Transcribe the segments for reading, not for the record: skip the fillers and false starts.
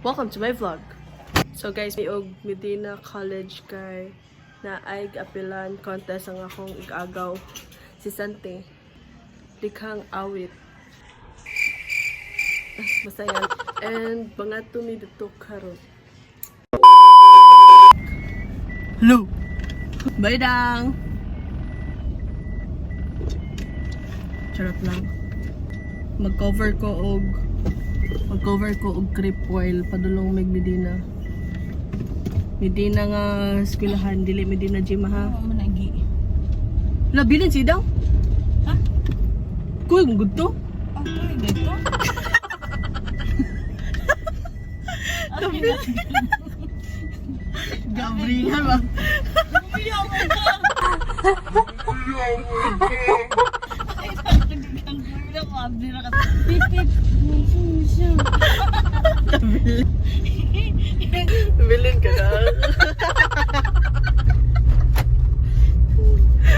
Welcome to my vlog. So guys, may og Medina College kay na ay apilan contest ang akong igagaw si Sante. Likhang awit. Basta yan. And mga tumi dito karon. Hello! Bye dang! Charot lang. Mag-cover ko og creep while padulong meg Medina. Medina nga eskwelahan, dili Medina gym ha. Ano man lagi? Labi lang si daw. Ha? Kuy, good to. Oh, pwede dito? Gabriel ba? Biyaw mo ka! Pipip! Bilin ka na.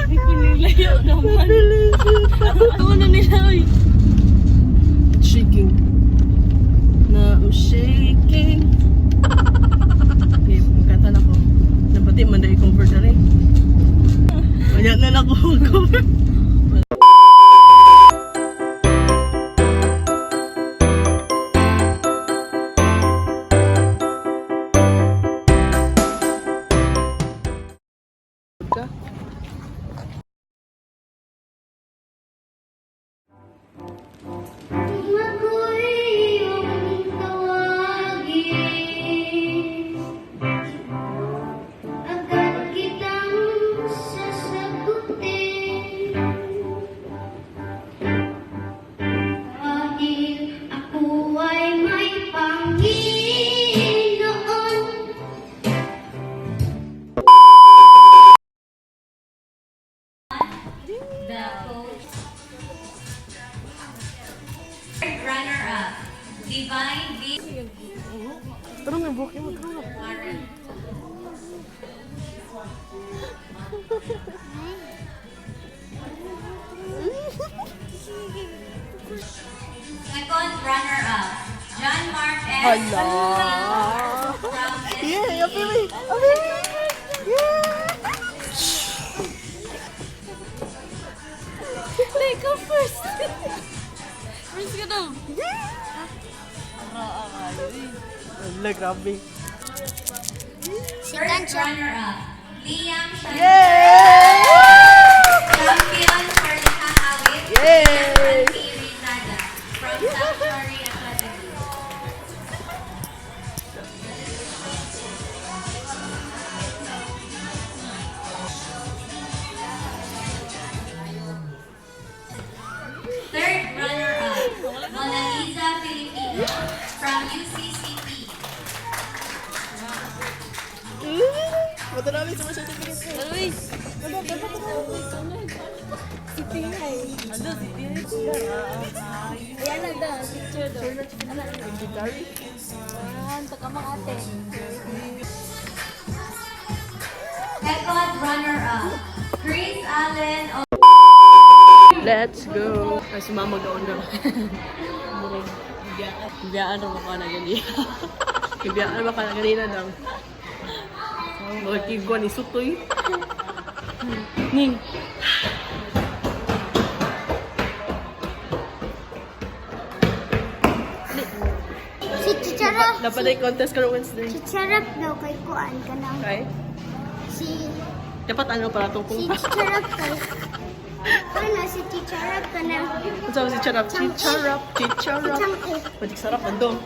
Pinilayo naman. Ano na nila ay? Shaking. Na I'm shaking. Okay, magkanta na ko. Napati man dahil cover na rin. Kaya na ako mag-cover. Runner-up, Divine V. Pero may buki mo ka. Second runner-up, John Mark S. Hala! From Yeah, apili! Apili! Yeah! Like, go first! First ka daw! Wala, grabe. Third runner-up, Liam Shan. Yay! Champion for Likhang Awit. Yay! P. Rizada from Sanctuary Academy. Third runner-up, Mona Lisa Filipino from UCCP. Mata namin sa mga certificate ko. Luis! Si Tingay. Ano, si Tingay? Ayan na daw, picture daw. Secretary? Ayan, takamang ate. Second runner-up, Chris Allen. Let's go! Ay, si mama gaon na. Biyaan rin ako na ganyan. Biyaan ba ka na ganyan lang. Mga kigwa ni Sutoy. Ning! Si Chicharap. Dapat ay contest ka Wednesday. Chicharap daw kay Kuan ka na. Okay? Si Dapat ano para itong si kung Chicharap kay ano si Chicharap ka na. Ano sabi si Charap? Chicharap, chicharap. Chang Madik sarap, ando.